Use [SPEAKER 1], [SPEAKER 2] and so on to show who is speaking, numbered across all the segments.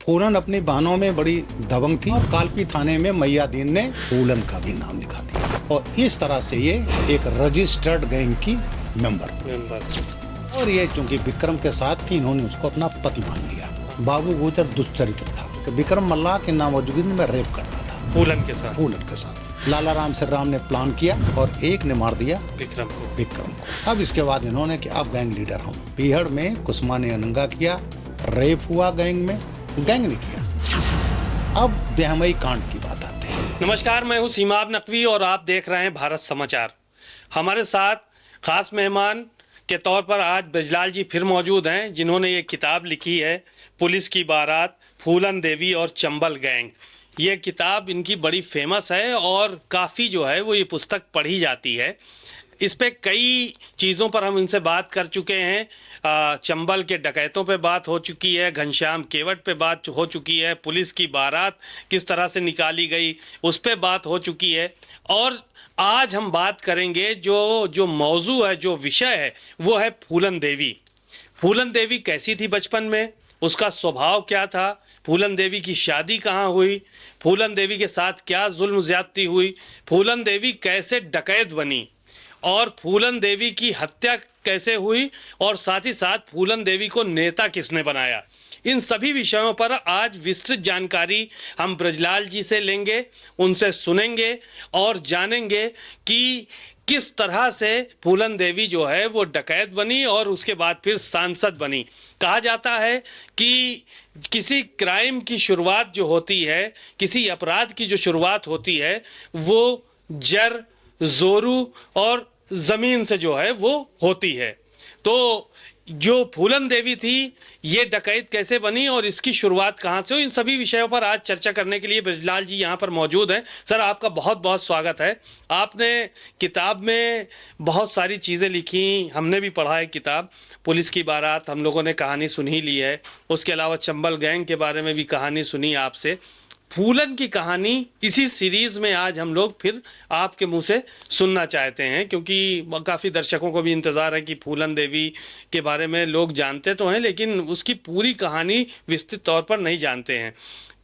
[SPEAKER 1] फूलन अपनी बहनों में बड़ी दबंग थी और कालपी थाने में मैया दीन ने फूलन का भी नाम लिखा दिया और इस तरह से ये एक रजिस्टर्ड गैंग की मेंबर और ये चूंकि विक्रम के साथ थी, इन्होंने उसको अपना पति मान लिया। बाबू गुजर दुष्चरित्र था कि विक्रम मल्लाह के नामौजूदगी में रेप करता था फूलन के साथ। लाला राम श्री राम ने प्लान किया और एक ने मार दिया विक्रम को। अब इसके बाद इन्होंने कि अब गैंग लीडर हूँ। पीहड़ में कुसुमा ने अनंगा किया, रेप हुआ गैंग में, गैंग ने किया। अब बेहमई कांड की बात आती है।
[SPEAKER 2] नमस्कार, मैं हूँ सीमाब नकवी और आप देख रहे हैं भारत समाचार। हमारे साथ खास मेहमान के तौर पर आज ब्रजलाल जी फिर मौजूद हैं, जिन्होंने ये किताब लिखी है पुलिस की बारात, फूलन देवी और चंबल गैंग। ये किताब इनकी बड़ी फेमस है और काफ़ी जो है वो ये पुस्तक पढ़ी जाती है। इस पे कई चीज़ों पर हम इनसे बात कर चुके हैं। चंबल के डकैतों पे बात हो चुकी है, घनश्याम केवट पे बात हो चुकी है, पुलिस की बारात किस तरह से निकाली गई उस पे बात हो चुकी है। और आज हम बात करेंगे जो मौजू है, जो विषय है, वो है फूलन देवी। फूलन देवी कैसी थी बचपन में, उसका स्वभाव क्या था, फूलन देवी की शादी कहाँ हुई, फूलन देवी के साथ क्या जुल्म ज्यादती हुई, फूलन देवी कैसे डकैत बनी और फूलन देवी की हत्या कैसे हुई और साथ ही साथ फूलन देवी को नेता किसने बनाया। इन सभी विषयों पर आज विस्तृत जानकारी हम ब्रजलाल जी से लेंगे, उनसे सुनेंगे और जानेंगे कि किस तरह से फूलन देवी जो है वो डकैत बनी और उसके बाद फिर सांसद बनी। कहा जाता है कि किसी क्राइम की शुरुआत जो होती है, किसी अपराध की जो शुरुआत होती है, वो जर, जोरू और ज़मीन से जो है वो होती है। तो जो फूलन देवी थी, ये डकैत कैसे बनी और इसकी शुरुआत कहाँ से हुई, इन सभी विषयों पर आज चर्चा करने के लिए ब्रजलाल जी यहाँ पर मौजूद हैं। सर, आपका बहुत बहुत स्वागत है। आपने किताब में बहुत सारी चीज़ें लिखी, हमने भी पढ़ा है किताब। पुलिस की बारात हम लोगों ने कहानी सुन ही ली है, उसके अलावा चंबल गैंग के बारे में भी कहानी सुनी आपसे। फूलन की कहानी इसी सीरीज में आज हम लोग फिर आपके मुंह से सुनना चाहते हैं, क्योंकि काफ़ी दर्शकों को भी इंतज़ार है कि फूलन देवी के बारे में लोग जानते तो हैं लेकिन उसकी पूरी कहानी विस्तृत तौर पर नहीं जानते हैं।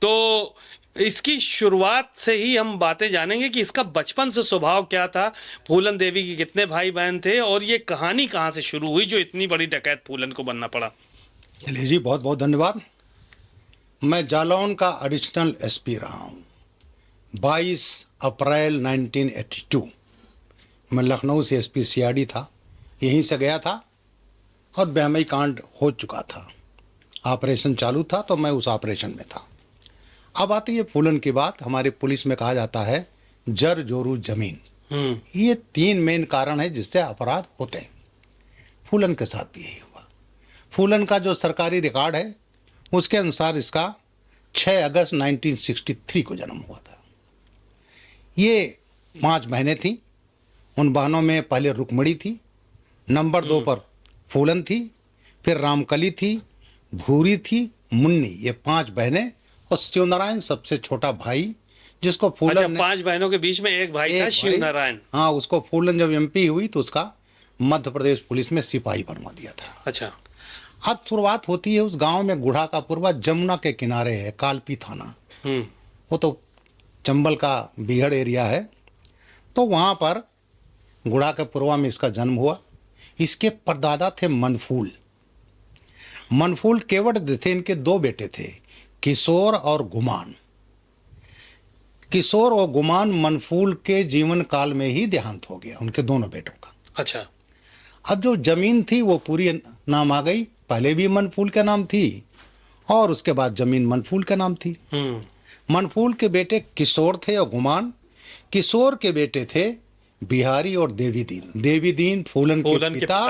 [SPEAKER 2] तो इसकी शुरुआत से ही हम बातें जानेंगे कि इसका बचपन से स्वभाव क्या था, फूलन देवी के कितने भाई बहन थे और ये कहानी कहाँ से शुरू हुई जो इतनी बड़ी डकैत फूलन को बनना पड़ा।
[SPEAKER 1] चलिए जी, बहुत बहुत धन्यवाद। मैं जालौन का एडिशनल एसपी रहा हूँ। 22 अप्रैल 1982 मैं लखनऊ से एसपी सीआईडी था, यहीं से गया था और बेहमई कांड हो चुका था। ऑपरेशन चालू था तो मैं उस ऑपरेशन में था। अब आती है फूलन की बात। हमारे पुलिस में कहा जाता है जर, जोरू, जमीन, ये 3 मेन कारण है जिससे अपराध होते हैं। फूलन के साथ भी यही हुआ। फूलन का जो सरकारी रिकॉर्ड है उसके अनुसार इसका 6 अगस्त 1963 को जन्म हुआ था। ये 5 बहनें थीं। उन बहनों में पहले रुक्मणी थी, नंबर 2 पर फूलन थी, फिर रामकली थी, भूरी थी, मुन्नी। ये 5 बहनें और शिवनारायण सबसे छोटा भाई, जिसको फूलन ने
[SPEAKER 2] 5 बहनों के बीच में एक भाई था, शिवनारायण।
[SPEAKER 1] हाँ, उसको फूलन जब एमपी हुई तो उसका मध्य प्रदेश पुलिस में सिपाही बनवा दिया था।
[SPEAKER 2] अच्छा।
[SPEAKER 1] अब शुरुआत होती है उस गांव में, गुढ़ा का पूर्वा, जमुना के किनारे है, कालपी थाना। वो तो चंबल का बीहड़ एरिया है। तो वहाँ पर गुढ़ा के पूर्वा में इसका जन्म हुआ। इसके परदादा थे मनफूल। मनफूल केवट थे। इनके 2 बेटे थे, किशोर और गुमान। किशोर और गुमान मनफूल के जीवन काल में ही देहांत हो गया, उनके दोनों बेटों का।
[SPEAKER 2] अच्छा।
[SPEAKER 1] अब जो जमीन थी वो पूरी नाम आ गई। पहले भी मनफूल के नाम थी और उसके बाद जमीन मनफूल के नाम थी। मनफूल के बेटे किशोर थे और गुमान। किशोर के बेटे थे बिहारी और देवीदीन। देवीदीन फूलन के पिता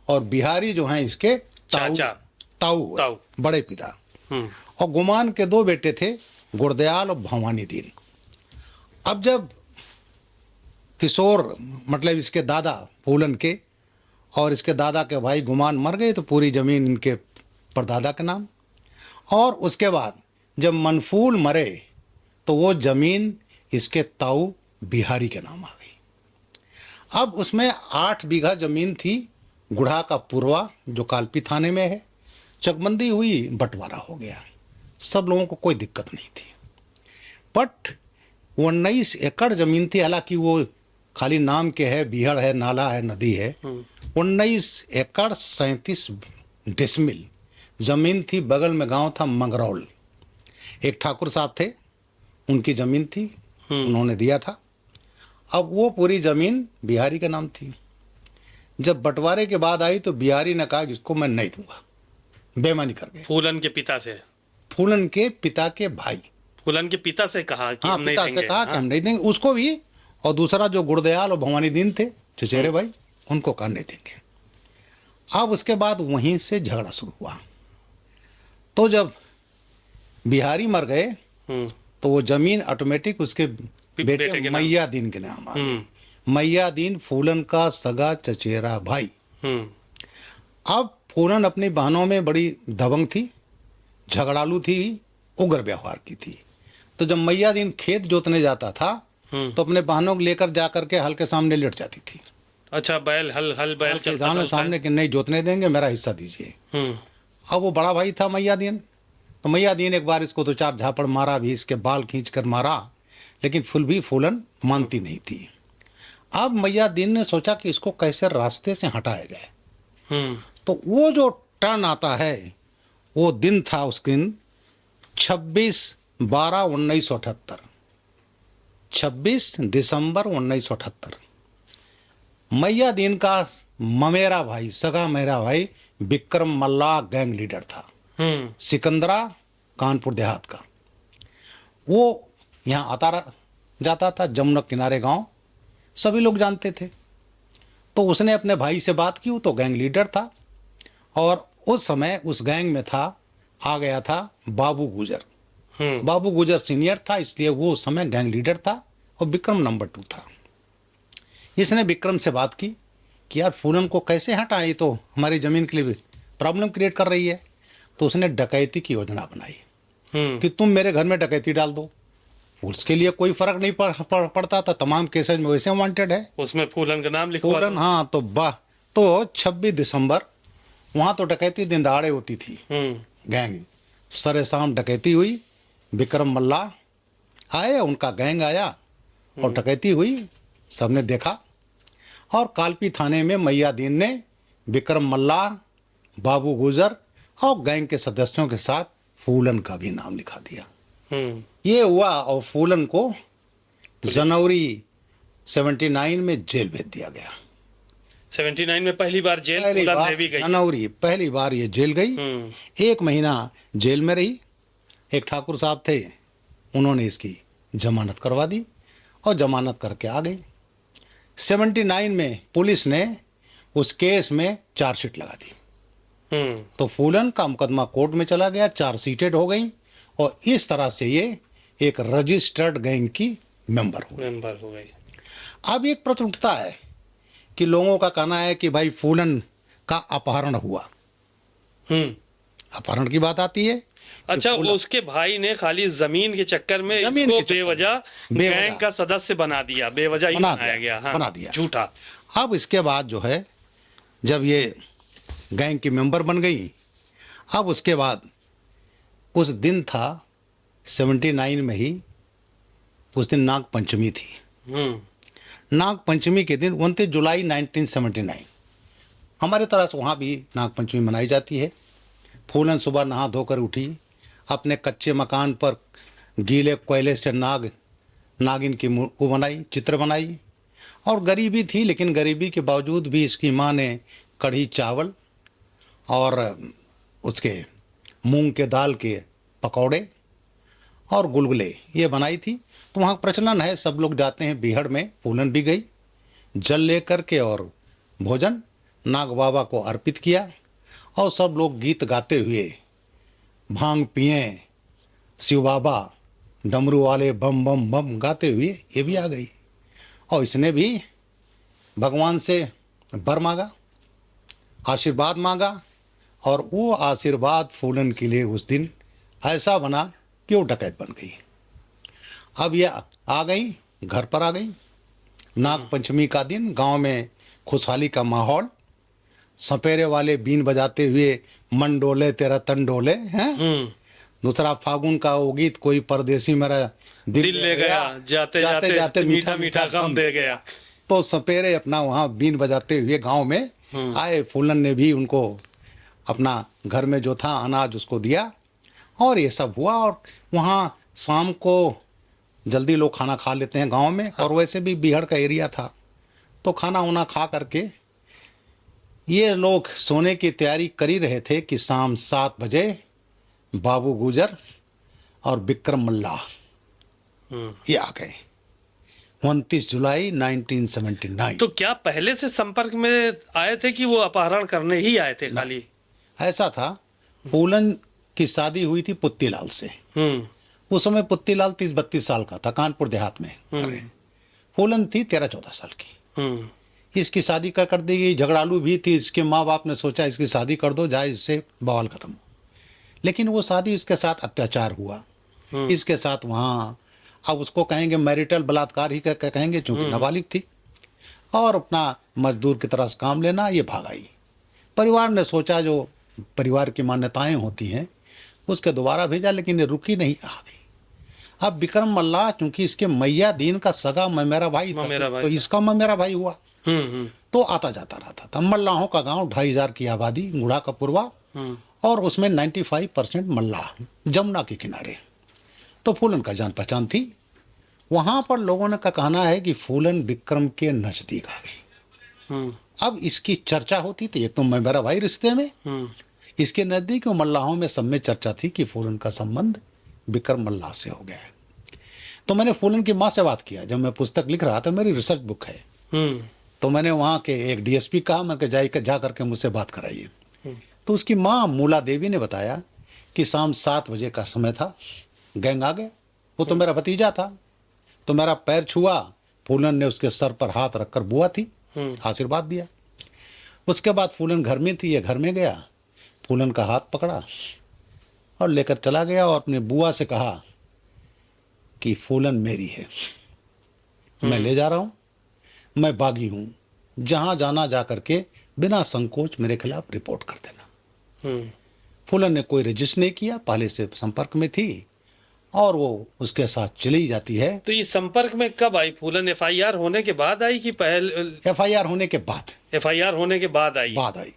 [SPEAKER 1] और बिहारी जो हैं इसके ताऊ बड़े पिता। और गुमान के 2 बेटे थे, गुरदयाल और भवानी दीन। अब जब किशोर मतलब इसके दादा फूलन के और इसके दादा के भाई गुमान मर गए तो पूरी ज़मीन इनके परदादा के नाम। और उसके बाद जब मनफूल मरे तो वो ज़मीन इसके ताऊ बिहारी के नाम आ गई। अब उसमें 8 बीघा ज़मीन थी, गुढ़ा का पूर्वा जो कालपी थाने में है। चकबंदी हुई, बंटवारा हो गया। सब लोगों को कोई दिक्कत नहीं थी। बट 19 एकड़ जमीन थी, हालांकि वो खाली नाम के है, बीहड़ है, नाला है, नदी है। 19 एकड़ 37 डिसमिल जमीन थी। बगल में गांव था मंगरौल, एक ठाकुर साहब थे, उनकी जमीन थी, उन्होंने दिया था। अब वो पूरी जमीन बिहारी का नाम थी। जब बंटवारे के बाद आई तो बिहारी ने कहा कि इसको मैं नहीं दूंगा, बेईमानी कर गए।
[SPEAKER 2] फूलन के पिता से,
[SPEAKER 1] फूलन के पिता के भाई,
[SPEAKER 2] फूलन के पिता से कहा कि
[SPEAKER 1] हाँ,
[SPEAKER 2] हम नहीं
[SPEAKER 1] पिता से
[SPEAKER 2] देंगे।
[SPEAKER 1] कहा कि हम नहीं देंगे उसको भी, और दूसरा जो गुरदयाल और भवानी दीन थे चचेरे भाई, उनको कहा नहीं देंगे। अब उसके बाद वहीं से झगड़ा शुरू हुआ। तो जब बिहारी मर गए
[SPEAKER 2] हम्म,
[SPEAKER 1] तो वो जमीन ऑटोमेटिक उसके
[SPEAKER 2] बेटे
[SPEAKER 1] बेटे
[SPEAKER 2] के नाम।
[SPEAKER 1] मैया दीन के नाम आ गई।
[SPEAKER 2] हम्म,
[SPEAKER 1] मैया दीन फूलन का सगा चचेरा भाई।
[SPEAKER 2] हम्म,
[SPEAKER 1] अब फूलन अपनी बहनों में बड़ी दबंग थी, झगड़ालू थी, उग्र व्यवहार की थी। तो जब मैया दीन खेत जोतने जाता था तो अपने बहनों को लेकर जा करके हल के सामने लेट जाती थी।
[SPEAKER 2] अच्छा, बैल हल बैल
[SPEAKER 1] हल के
[SPEAKER 2] चलता था उस
[SPEAKER 1] सामने कि नहीं जोतने देंगे, मेरा हिस्सा दीजिए।
[SPEAKER 2] टाइम।
[SPEAKER 1] अब वो बड़ा भाई था मैया दीन, तो मैया दीन एक बार इसको 2-4 झापड़ मारा भी, इसके बाल खींच कर मारा, लेकिन फिर भी फूलन मानती नहीं थी। अब मैया दीन ने सोचा कि इसको कैसे रास्ते से हटाया जाए।
[SPEAKER 2] हम्म,
[SPEAKER 1] तो वो जो टर्न आता है, वो दिन था उस दिन 26/12/1978, 26 दिसंबर 1978। मैया दीन का ममेरा भाई, सगा मेरा भाई विक्रम मल्ला गैंग लीडर था,
[SPEAKER 2] हम्म,
[SPEAKER 1] सिकंदरा, कानपुर देहात का। वो यहाँ जाता था, जमुना किनारे गांव, सभी लोग जानते थे। तो उसने अपने भाई से बात की, वो तो गैंग लीडर था, और उस समय उस गैंग में आ गया था बाबू गुजर। बाबू गुजर सीनियर था, इसलिए वो उस समय गैंग लीडर था, और विक्रम नंबर 2 था। इसने विक्रम से बात की कि यार फूलन को कैसे हटाएं, तो हमारी ज़मीन के लिए प्रॉब्लम क्रिएट कर रही है। तो उसने डकैती की योजना बनाई कि तुम मेरे घर में डकैती डाल दो। उसके लिए कोई फर्क नहीं पड़ता था, तमाम केसेज में वैसे वांटेड है।
[SPEAKER 2] उसमें फूलन का नाम लिखवा
[SPEAKER 1] फूलन,
[SPEAKER 2] दो।
[SPEAKER 1] हाँ, तो 26 दिसंबर वहाँ तो डकैती दिन दहाड़े होती थी। गैंग सरे शाम डकैती हुई, विक्रम मल्ला आए, उनका गैंग आया और डकैती हुई, सबने देखा। और कालपी थाने में मैया दीन ने विक्रम मल्ला, बाबू गुजर और गैंग के सदस्यों के साथ फूलन का भी नाम लिखा दिया। ये हुआ, और फूलन को जनवरी 79 में जेल भेज दिया गया।
[SPEAKER 2] 79 में पहली बार जेल
[SPEAKER 1] पहली
[SPEAKER 2] फूलन
[SPEAKER 1] बार
[SPEAKER 2] देवी गई।
[SPEAKER 1] जनवरी, पहली बार ये जेल गई। 1 महीना जेल में रही। एक ठाकुर साहब थे, उन्होंने इसकी जमानत करवा दी और जमानत करके आ गई। 79 में पुलिस ने उस केस में चार्जशीट लगा दी। तो फूलन का मुकदमा कोर्ट में चला गया, चार्जशीटेड हो गई, और इस तरह से ये एक रजिस्टर्ड गैंग की मेंबर हो गई। अब एक प्रश्न उठता है कि लोगों का कहना है कि भाई फूलन का अपहरण हुआ। अपहरण की बात आती है।
[SPEAKER 2] अच्छा, उसके भाई ने खाली जमीन के चक्कर में
[SPEAKER 1] जमीन
[SPEAKER 2] इसको
[SPEAKER 1] के चक्कर
[SPEAKER 2] बेवजह गैंग का सदस्य बना दिया, बेवजह ही बनाया गया। हाँ,
[SPEAKER 1] बना दिया,
[SPEAKER 2] झूठा।
[SPEAKER 1] अब इसके बाद जो है, जब ये गैंग की मेंबर बन गई, अब उसके बाद उस दिन था 79 में ही, उस दिन नाग पंचमी थी। नाग पंचमी के दिन 29 जुलाई 1979 हमारे तरह से वहाँ भी नाग पंचमी मनाई जाती है। फूलन सुबह नहा धोकर उठी, अपने कच्चे मकान पर गीले कोयले से नागिन की वो बनाई, चित्र बनाई। और गरीबी थी, लेकिन गरीबी के बावजूद भी इसकी माँ ने कढ़ी चावल और उसके मूंग के दाल के पकौड़े और गुलगुले ये बनाई थी। तो वहाँ प्रचलन है, सब लोग जाते हैं बीहड़ में। फूलन भी गई, जल लेकर के और भोजन नाग बाबा को अर्पित किया, और सब लोग गीत गाते हुए, भांग पिए, शिव बाबा डमरू वाले बम बम बम गाते हुए ये भी आ गई। और इसने भी भगवान से वर मांगा, आशीर्वाद मांगा, और वो आशीर्वाद फूलन के लिए उस दिन ऐसा बना कि वो डकैत बन गई। अब ये आ गई, घर पर आ गई। नाग पंचमी का दिन, गांव में खुशहाली का माहौल, सपेरे वाले बीन बजाते हुए मन डोले तेरा तन डोले हैं। दूसरा फागुन का वो गीत, कोई परदेसी मेरा
[SPEAKER 2] दिल ले गया, जाते जाते
[SPEAKER 1] जाते
[SPEAKER 2] मीठा मीठा गम दे गया।
[SPEAKER 1] तो सपेरे अपना वहाँ बीन बजाते हुए गांव में आए। फूलन ने भी उनको अपना घर में जो था अनाज उसको दिया और ये सब हुआ। और वहाँ शाम को जल्दी लोग खाना खा लेते हैं गांव में, और वैसे भी बिहार का एरिया था, तो खाना वाना खा करके ये लोग सोने की तैयारी कर ही रहे थे कि शाम 7 बजे बाबू गुजर और विक्रम मल्ला ये आ गए। 29 जुलाई 1979।
[SPEAKER 2] तो क्या पहले से संपर्क में आए थे कि वो अपहरण करने ही आए थे खाली?
[SPEAKER 1] ऐसा था, फूलन की शादी हुई थी पुत्तीलाल से। उस समय पुत्तीलाल 30-32 साल का था, कानपुर देहात में। फूलन थी 13-14 साल की। इसकी शादी कर दी गई। झगड़ालू भी थी, इसके माँ बाप ने सोचा इसकी शादी कर दो, जाए इससे बवाल खत्म। लेकिन वो शादी, उसके साथ अत्याचार हुआ इसके साथ वहाँ। अब उसको कहेंगे मैरिटल बलात्कार ही कहेंगे, चूंकि नाबालिग थी और अपना मजदूर की तरह से काम लेना, ये भाग आई। परिवार ने सोचा, जो परिवार की मान्यताएं होती हैं, उसके दोबारा भेजा, लेकिन ये रुकी नहीं, आ गई। अब विक्रम मल्ला, चूंकि इसके मैया दीन का सगा मेरा भाई था, तो इसका मेरा भाई हुआ, तो आता जाता रहता था। मल्लाहों का गांव, 2500 की आबादी, गुढ़ा का पूर्वा, और उसमें 95% मल्लाह, जमुना के किनारे। तो फूलन का जान पहचान थी। वहां पर लोगों ने का कहना है कि फूलन विक्रम के नजदीक आ गई। अब इसकी चर्चा होती थी, एक तो मेरा भाई रिश्ते में, इसके नजदीक मल्लाहों में सब में चर्चा थी कि फूलन का संबंध विक्रम मल्लाह से हो गया है। तो मैंने फूलन की माँ से बात किया, जब मैं पुस्तक लिख रहा था, मेरी रिसर्च बुक है, तो मैंने वहाँ के एक डीएसपी कहा, मैं जा करके मुझसे बात कराइए। तो उसकी माँ मूला देवी ने बताया कि शाम 7 बजे का समय था, गैंग आ गए। वो तो मेरा भतीजा था, तो मेरा पैर छुआ, फूलन ने उसके सर पर हाथ रखकर, बुआ थी, आशीर्वाद दिया। उसके बाद फूलन घर में थी, ये घर में गया, फूलन का हाथ पकड़ा और लेकर चला गया और अपने बुआ से कहा कि फूलन मेरी है, मैं ले जा रहा हूँ, मैं बागी हूँ, जहाँ जाना जा करके बिना संकोच मेरे खिलाफ रिपोर्ट कर देना। फूलन ने कोई रजिस्टर नहीं किया, पहले से संपर्क में थी और वो उसके साथ चली जाती है।
[SPEAKER 2] तो ये संपर्क में कब आई फूलन? एफआईआर होने के बाद आई कि पहले?
[SPEAKER 1] एफआईआर होने के बाद।
[SPEAKER 2] एफआईआर होने के बाद आई?
[SPEAKER 1] बाद आई।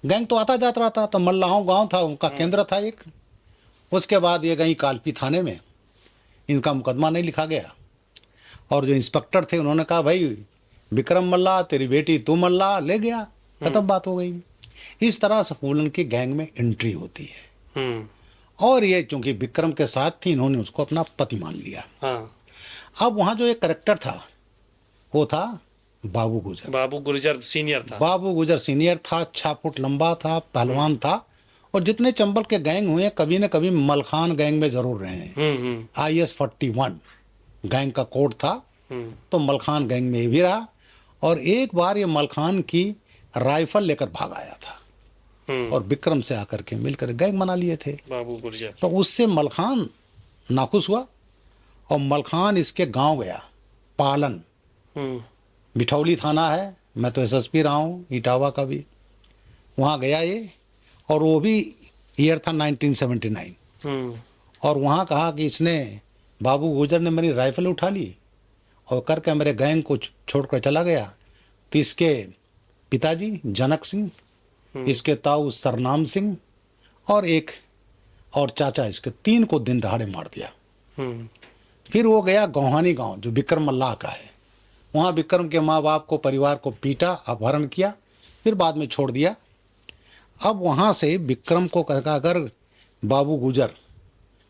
[SPEAKER 1] गैंग तो आता जाता रहा था, तो मल्लाहों गांव था, उनका केंद्र था एक। उसके बाद ये गई कालपी थाने में, इनका मुकदमा नहीं लिखा गया, और जो इंस्पेक्टर थे उन्होंने कहा, भाई विक्रम मल्ला, तेरी बेटी तू मल्ला, ले गया, खत्म बात हो गई। इस तरह से फूलन की गैंग में एंट्री होती है। और ये चूंकि विक्रम के साथ थी, इन्होंने उसको अपना पति मान लिया। अब वहां जो एक करेक्टर था, वो था बाबू गुजर।
[SPEAKER 2] बाबू गुजर सीनियर था।
[SPEAKER 1] बाबू गुजर सीनियर था, 6 फुट लंबा था, पहलवान था, और जितने चंबल के गैंग हुए कभी न कभी मलखान गैंग में जरूर रहे हैं। IS 41 गैंग का कोड था, तो मलखान गैंग में भी रहा। और एक बार ये मलखान की राइफल लेकर भाग आया था और विक्रम से आकर के मिलकर गैंग बना लिए थे
[SPEAKER 2] बाबू गुर्जर।
[SPEAKER 1] तो उससे मलखान नाखुश हुआ और मलखान इसके गांव गया, पालन, बिठौली थाना है, मैं तो SSP रहा हूँ इटावा का भी, वहाँ गया ये, और वो भी ईयर था 1979। और वहाँ कहा कि इसने, बाबू गुजर ने मेरी राइफल उठा ली और करके मेरे गैंग को छोड़कर चला गया। तो इसके पिताजी जनक सिंह, इसके ताऊ सरनाम सिंह और एक और चाचा इसके, 3 को दिन दहाड़े मार दिया। फिर वो गया गौहानी गांव जो विक्रम मल्लाह का है, वहाँ विक्रम के माँ बाप को, परिवार को पीटा, अपहरण किया, फिर बाद में छोड़ दिया। अब वहाँ से विक्रम को कहा, अगर बाबू गुजर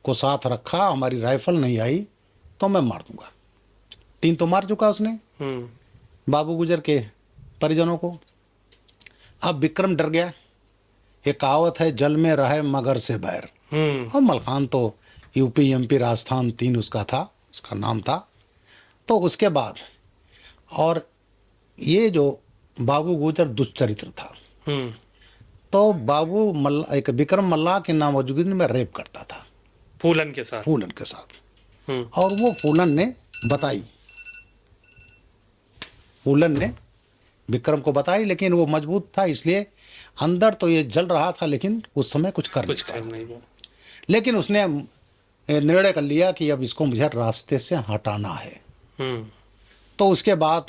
[SPEAKER 1] को साथ रखा, हमारी राइफल नहीं आई तो मैं मार दूंगा। 3 तो मार चुका उसने बाबू गुजर के परिजनों को। अब विक्रम डर गया। एक कहावत है, जल में रहे मगर से बैर। और मलखान तो UP MP राजस्थान 3 उसका था, उसका नाम था। तो उसके बाद, और ये जो बाबू गुजर दुष्चरित्र था, तो बाबू मल्ला, एक विक्रम मल्लाह के नामौजूदगी में रेप करता था
[SPEAKER 2] फूलन के साथ।
[SPEAKER 1] और वो फूलन ने बताई, फूलन ने विक्रम को बताई, लेकिन वो मजबूत था, इसलिए अंदर तो ये जल रहा था, लेकिन उस समय कुछ कर नहीं पाया। लेकिन उसने निर्णय कर लिया कि अब इसको मुझे रास्ते से हटाना है। तो उसके बाद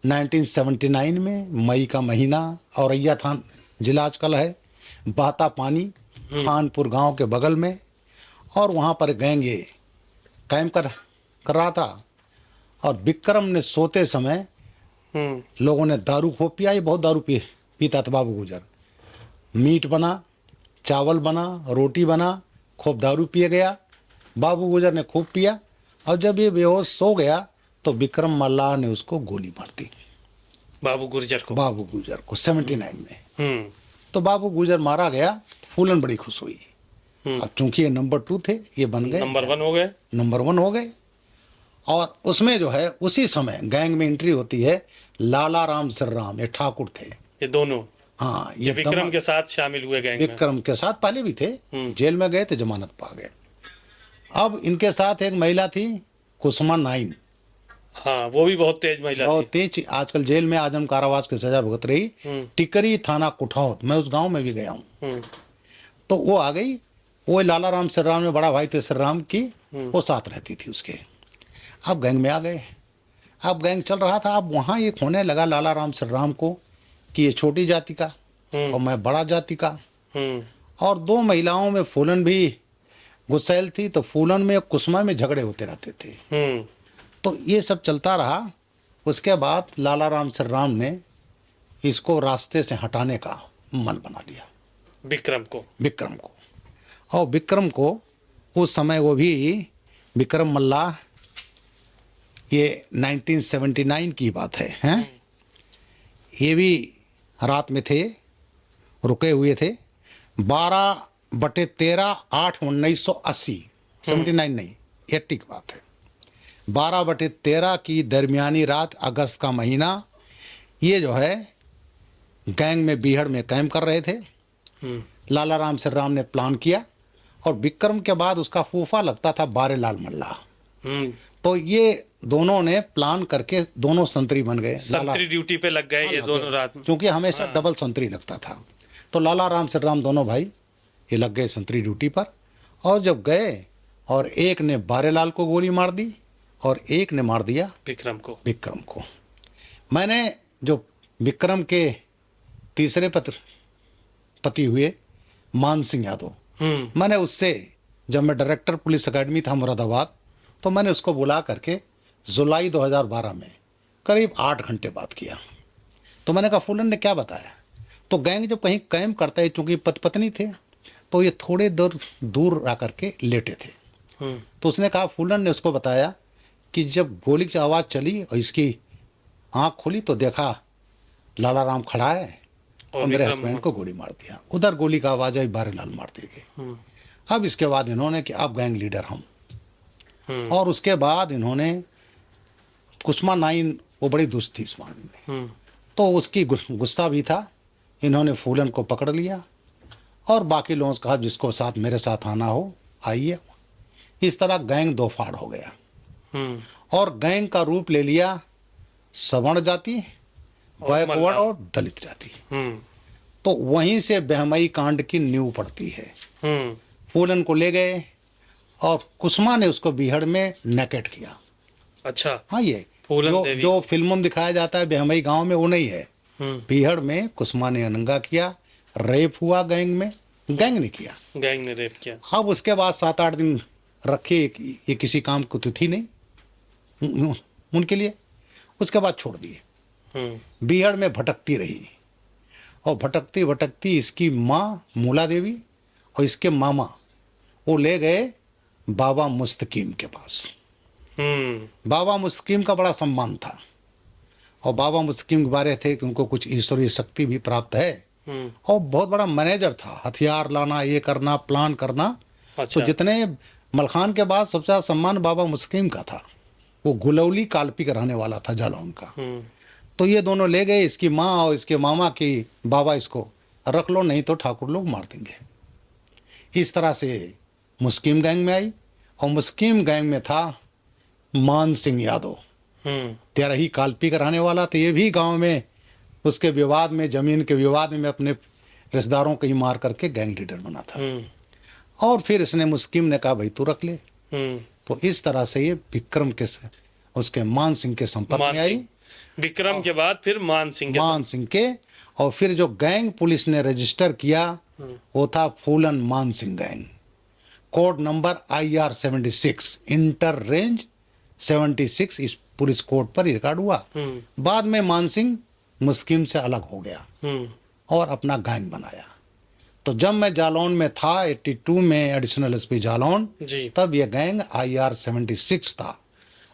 [SPEAKER 1] 1979 में मई का महीना, औरैया थान जिला आजकल है, बहता पानी खानपुर गांव के बगल में, और वहाँ पर गैंग ये कैंप कर रहा था। और विक्रम ने सोते समय लोगों ने दारू खूब पिया, ये बहुत दारू पीता था बाबू गुजर। मीट बना, चावल बना, रोटी बना, खूब दारू पिए गया। बाबू गुजर ने खूब पिया, और जब ये बेहोश सो गया तो विक्रम मल्लाह ने उसको गोली मार दी, बाबू गुजर को 79 में। तो बाबू गुजर मारा गया, फूलन बड़ी खुश हुई। अब चूंकि ये नंबर 2 थे, ये बन गए नंबर 1 हो गए। और उसमें जो है उसी समय गैंग में एंट्री होती है लाला राम सिर्राम, ये ठाकुर थे
[SPEAKER 2] ये दोनों।
[SPEAKER 1] हाँ,
[SPEAKER 2] ये विक्रम के साथ शामिल हुए गैंग में।
[SPEAKER 1] विक्रम के साथ पहले भी थे, जेल में गए थे, जमानत पा गए। अब इनके साथ एक महिला थी कुसुमा नाइन।
[SPEAKER 2] हाँ, वो भी बहुत तेज महिला थी।
[SPEAKER 1] बहुत तेज, आजकल जेल में आजम कारावास की सजा भुगत रही, टिकरी थाना कुठौत। मैं उस गांव में भी गया हूँ। तो वो आ गई, वो लाला राम सिर्राम में बड़ा भाई थे सिर्राम की, वो साथ रहती थी उसके। अब गैंग में आ गए, अब गैंग चल रहा था। अब वहाँ एक होने लगा लाला राम सिर्राम को कि ये छोटी जाति का और मैं बड़ा जाति का। और 2 महिलाओं में फूलन भी गुस्सैल थी, तो फूलन में कुसुमा में झगड़े होते रहते थे। तो ये सब चलता रहा। उसके बाद लाला राम सिर्राम ने इसको रास्ते से हटाने का मन बना लिया, विक्रम को। और विक्रम को उस समय, वो भी विक्रम मल्लाह, ये 1979 की बात है, हैं? ये भी रात में थे, रुके हुए थे। 12/13/8/1980, 79 नहीं, 80 की बात है। 12/13 की दरमियानी रात, अगस्त का महीना, ये जो है गैंग में बीहड़ में कैंप कर रहे थे। लाला राम सिर्राम ने प्लान किया, और विक्रम के बाद उसका फूफा लगता था बारेलाल मल्लाह। तो ये दोनों ने प्लान करके दोनों संतरी बन गए,
[SPEAKER 2] संतरी ड्यूटी पे लग गए ये दोनों रात में,
[SPEAKER 1] क्योंकि हमेशा डबल संतरी लगता था। तो लाला राम सिर्राम दोनों भाई ये लग गए संतरी ड्यूटी पर। और जब गए, और एक ने बारेलाल को गोली मार दी और एक ने मार दिया विक्रम को। मैंने जो विक्रम के तीसरे पति हुए मान सिंह यादव, मैंने उससे, जब मैं डायरेक्टर पुलिस अकेडमी था मुरादाबाद, तो मैंने उसको बुला करके जुलाई 2012 में करीब 8 घंटे बात किया। तो मैंने कहा फूलन ने क्या बताया? तो गैंग जब कहीं कैंप करता है, चूंकि पत्नी थे, तो ये थोड़े दूर आकर के लेटे थे। तो उसने कहा, फूलन ने उसको बताया कि जब गोली की आवाज़ चली और इसकी आँख खुली तो देखा लाला राम खड़ा है और मेरे हस्बैंड को गोली मार दिया। उधर गोली का आवाज़ आई, बारेलाल मार दी गई। अब इसके बाद इन्होंने कि अब गैंग लीडर हम। और उसके बाद इन्होंने कुसुमा नाइन, वो बड़ी दुष्ट थी इस मामले में, तो उसकी गुस्सा भी था। इन्होंने फूलन को पकड़ लिया और बाकी लोगों से कहा जिसको साथ मेरे साथ आना हो आइए। इस तरह गैंग 2 फाड़ हो गया, और गैंग का रूप ले लिया सवर्ण जाति, बैकवर्ड और दलित जाति। तो वहीं से बहमई कांड की नींव पड़ती है। फूलन को ले गए और कुसुमा ने उसको बीहड़ में नेकेट किया।
[SPEAKER 2] अच्छा,
[SPEAKER 1] हाँ, ये जो फिल्मों में दिखाया जाता है बहमई गांव में, वो नहीं है। बीहड़ में कुसुमा ने अनंगा किया, रेप हुआ गैंग में, गैंग ने किया,
[SPEAKER 2] गैंग ने रेप किया।
[SPEAKER 1] अब उसके बाद 7-8 दिन रखे, ये किसी काम को तो थी नहीं उनके लिए। उसके बाद छोड़ दिए। बीहड़ में भटकती रही, और भटकती भटकती इसकी माँ मूला देवी और इसके मामा वो ले गए बाबा मुस्तकीम के पास। बाबा मुस्तकीम का बड़ा सम्मान था, और बाबा मुस्तकीम के बारे थे कि उनको कुछ ईश्वरीय शक्ति भी प्राप्त है, और बहुत बड़ा मैनेजर था, हथियार लाना, ये करना, प्लान करना। अच्छा। तो जितने मलखान के बाद सबसे ज्यादा सम्मान बाबा मुस्तकीम का था। वो गुलौली कालपी का रहने वाला था जालौन का। तो ये दोनों ले गए, इसकी माँ और इसके मामा की, बाबा इसको रख लो नहीं तो ठाकुर लोग मार देंगे। इस तरह से मुस्किम गैंग में आई, और मुस्किम गैंग में था मान सिंह यादव, 13 कालपी का रहने वाला था। ये भी गांव में उसके विवाद में, जमीन के विवाद में अपने रिश्तेदारों को ही मार करके गैंग लीडर बना था। और फिर इसने मुस्किम ने कहा भाई तू रख ले।
[SPEAKER 2] हम्म।
[SPEAKER 1] तो इस तरह से ये विक्रम के उसके मान सिंह के संपर्क
[SPEAKER 2] मान
[SPEAKER 1] में आई।
[SPEAKER 2] सिंह, विक्रम के बाद फिर मान सिंह के
[SPEAKER 1] मान सिंह के, और फिर जो गैंग पुलिस ने रजिस्टर किया वो था फूलन मान Singh gang, code number IR 76, inter range 76 इस पुलिस कोड पर रिकॉर्ड हुआ। बाद में मान सिंह मुस्किम से अलग हो गया और अपना गैंग बनाया। तो जब मैं जालौन में था 82 में एडिशनल एसपी जालौन,
[SPEAKER 2] जी।
[SPEAKER 1] तब ये गैंग IR 76 था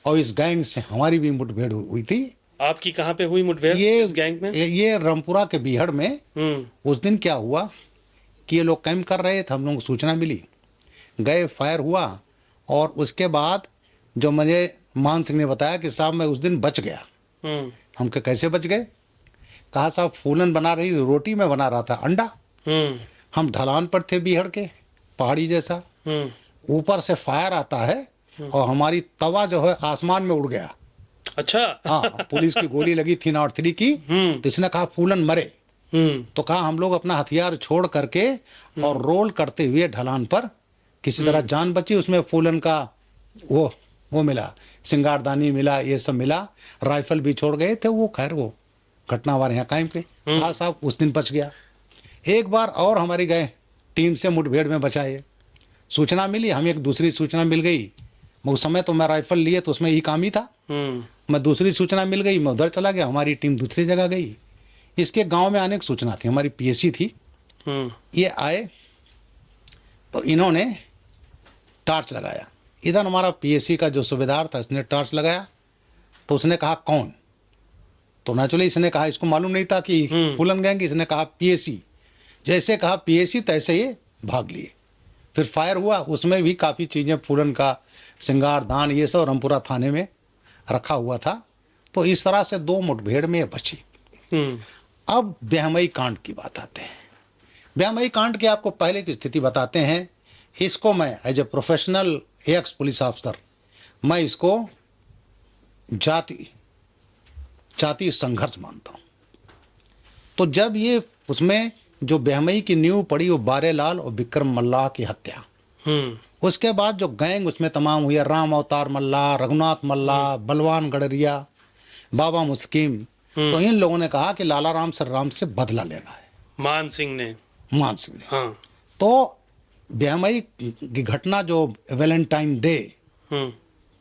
[SPEAKER 1] और इस गैंग से हमारी भी मुठभेड़ हुई थी।
[SPEAKER 2] आपकी कहाँ पे हुई मुठभेड़ इस गैंग में?
[SPEAKER 1] ये रामपुरा के बीहड़ में। उस दिन क्या हुआ कि ये लोग कैंप कर रहे थे, हम लोगों को सूचना मिली, गए, फायर हुआ और उसके बाद जो मुझे मान सिंह ने बताया कि साहब मैं उस दिन बच गया। हम कहा कैसे बच गए? कहा साहब फूलन बना रही रोटी में बना रहा था अंडा। हम ढलान पर थे बीहड़ के, पहाड़ी जैसा, ऊपर से फायर आता है और हमारी तवा जो है आसमान में उड़ गया।
[SPEAKER 2] अच्छा।
[SPEAKER 1] हाँ, पुलिस की गोली लगी थी नॉट 3 की। तो इसने कहा फूलन मरे। तो कहा हम लोग अपना हथियार छोड़ करके और रोल करते हुए ढलान पर किसी तरह जान बची। उसमें फूलन का वो मिला, सिंगारदानी मिला, ये सब मिला, राइफल भी छोड़ गए थे। वो खैर वो घटना हमारे यहाँ कायम पे। हाँ साहब उस दिन बच गया। एक बार और हमारी गए टीम से मुठभेड़ में बचाए, सूचना मिली, हमें एक दूसरी सूचना मिल गई। उस समय तो मैं राइफल लिए तो उसमें ही काम ही था। मैं दूसरी सूचना मिल गई, मैं उधर चला गया, हमारी टीम दूसरी जगह गई। इसके गांव में आने की सूचना थी, हमारी PSC थी। ये आए तो इन्होंने टार्च लगाया। इधर हमारा PSC का जो सूबेदार था इसने टार्च लगाया। तो उसने कहा कौन? तो नेचुरली इसने कहा, इसको मालूम नहीं था कि फूलन गैंग। इसने कहा PSC। जैसे कहा PSC तैसे ये भाग लिए। फिर फायर हुआ, उसमें भी काफ़ी चीज़ें फूलन का सिंगार दान ये सब रामपुरा थाने में रखा हुआ था। तो इस तरह से 2 मुठभेड़ में बची। अब ब्याहमई कांड की बात आते हैं। ब्याहमई कांड की आपको पहले की स्थिति बताते हैं। इसको मैं as a professional ex police officer मैं इसको जाति संघर्ष मानता हूँ। तो जब ये उसमें जो ब्याहमई की नींव पड़ी वो बारेलाल और विक्रम मल्लाह की हत्या, उसके बाद जो गैंग उसमें तमाम हुई, राम अवतार मल्लाह, रघुनाथ मल्लाह, बलवान गडरिया, बाबा मुस्किम, तो इन लोगों ने कहा कि लाला राम सरराम से बदला लेना है। मान सिंह ने।
[SPEAKER 2] हाँ।
[SPEAKER 1] तो ब्याहमई की घटना जो वैलेंटाइन डे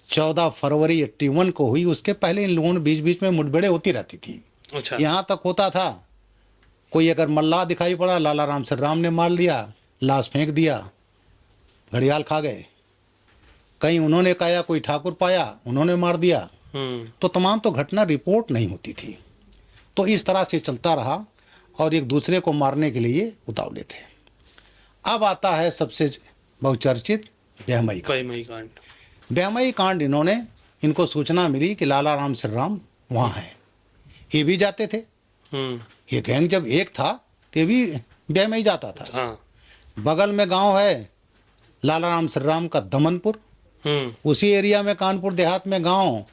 [SPEAKER 1] 14 फरवरी 81 को हुई, उसके पहले इन लोगों ने बीच बीच में मुठभेड़ें होती रहती थी।
[SPEAKER 2] अच्छा।
[SPEAKER 1] यहाँ तक होता था कोई अगर मल्लाह दिखाई पड़ा, लाला राम सरराम ने मार लिया, लाश फेंक दिया, घड़ियाल खा गए। कहीं उन्होंने कहा कोई ठाकुर पाया, उन्होंने मार दिया। तो तमाम तो घटना रिपोर्ट नहीं होती थी। तो इस तरह से चलता रहा और एक दूसरे को मारने के लिए उतावले थे। अब आता है सबसे बहुचर्चित ब्याहमई कांड। ब्याहमई कांड इनको सूचना मिली कि लाला राम सरराम वहाँ हैं। ये भी जाते थे। ये गैंग जब एक था तो ये भी ब्याहमई जाता था।
[SPEAKER 2] हाँ।
[SPEAKER 1] बगल में गांव है लाला राम सरराम का दमनपुर, उसी एरिया में कानपुर देहात में गांव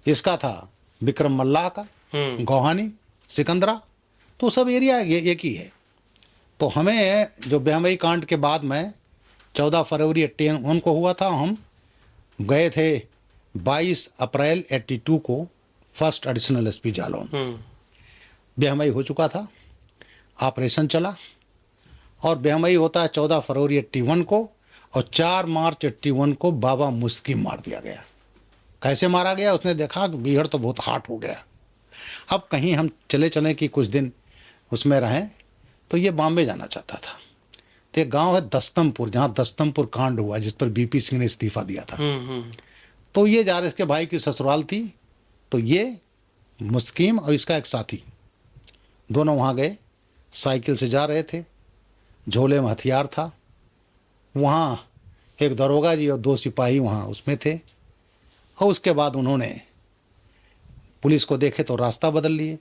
[SPEAKER 1] इसका था विक्रम मल्लाह का, गोहानी, सिकंदरा, तो सब एरिया एक ही है। तो हमें जो ब्याहमई कांड के बाद में 14 फरवरी 81 को हुआ था, हम गए थे 22 अप्रैल 82 को फर्स्ट एडिशनल एसपी जालौन। ब्याहमई हो चुका था, ऑपरेशन चला और ब्याहमई होता है 14 फरवरी 81 को और 4 मार्च 81 को बाबा मुस्किम मार दिया गया। कैसे मारा गया? उसने देखा कि बीहड़ तो बहुत हाट हो गया, अब कहीं हम चले कि कुछ दिन उसमें रहें। तो ये बॉम्बे जाना चाहता था। तो एक गांव है दस्तमपुर, जहाँ दस्तमपुर कांड हुआ जिस पर BP सिंह ने इस्तीफा दिया था। तो ये जा रहे, इसके भाई की ससुराल थी। तो ये मुस्किम और इसका एक साथी दोनों वहाँ गए, साइकिल से जा रहे थे, झोले में हथियार था। वहाँ एक दरोगा जी और 2 सिपाही वहाँ उसमें थे। और उसके बाद उन्होंने पुलिस को देखे तो रास्ता बदल लिए।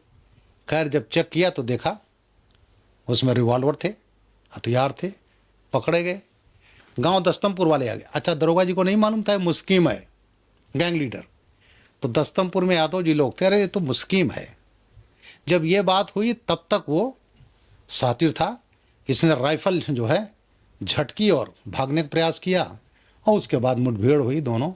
[SPEAKER 1] खैर जब चेक किया तो देखा उसमें रिवॉल्वर थे, हथियार थे, पकड़े गए। गांव दस्तमपुर वाले आ गए। अच्छा, दरोगा जी को नहीं मालूम था मुस्किम है गैंग लीडर। तो दस्तमपुर में यादव जी लोग थे, अरे ये तो मुस्किम है। जब ये बात हुई तब तक वो सातिर था, इसने राइफल जो है झटकी और भागने का प्रयास किया और उसके बाद मुठभेड़ हुई, दोनों